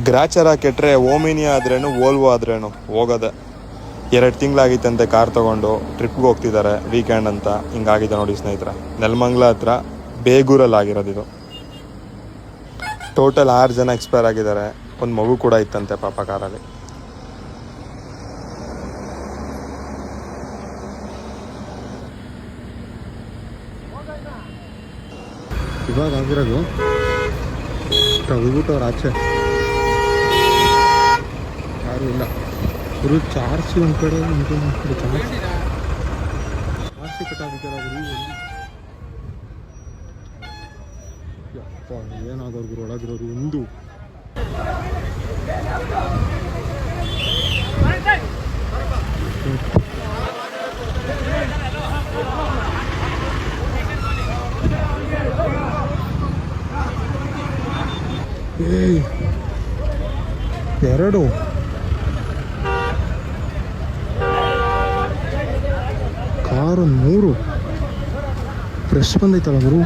ಗ್ರಾಚಾರ ಕೆಟ್ಟರೆ Omni ಆದ್ರೇನು Volvo ಆದ್ರೇನು ಹೋಗೋದೆ. 2 ತಿಂಗಳಾಗಿತ್ತಂತೆ ಕಾರ್ ತೊಗೊಂಡು ಟ್ರಿಪ್ಗೆ ಹೋಗ್ತಿದ್ದಾರೆ ವೀಕೆಂಡ್ ಅಂತ. ಹಿಂಗಾಗಿದೆ ನೋಡಿ ಸ್ನೇಹಿತರೆ, ನೆಲಮಂಗ್ಲ ಹತ್ರ ಬೇಗೂರಲ್ಲಿ ಆಗಿರೋದಿದು. ಟೋಟಲ್ 6 ಜನ ಎಕ್ಸ್ಪೈರ್ ಆಗಿದ್ದಾರೆ. ಒಂದು ಮಗು ಕೂಡ ಇತ್ತಂತೆ ಪಾಪ ಕಾರಲ್ಲಿ. ಇವಾಗ ಆಗಿರೋದು ತಗೊಬಿಟ್ಟವ್ರು ಆಚೆ, ಯಾರು ಇಲ್ಲ. ಗುರು ಚಾರ್ಸಿ ಒಂದು ಕಡೆ ಒಂದು ಕಡೆ ಚಾರ್ಸಿ ಕಟ್ಟಾಗಿದ್ದಾರ ಗುರು. ಏನಾದವ್ರು ಗುರು ಒಳಗಿರೋರು ಒಂದು ಎರಡು ಕಾರು 3 ಫ್ರೆಶ್ ಬಂದೈತಲ್ಲ ಗುರು.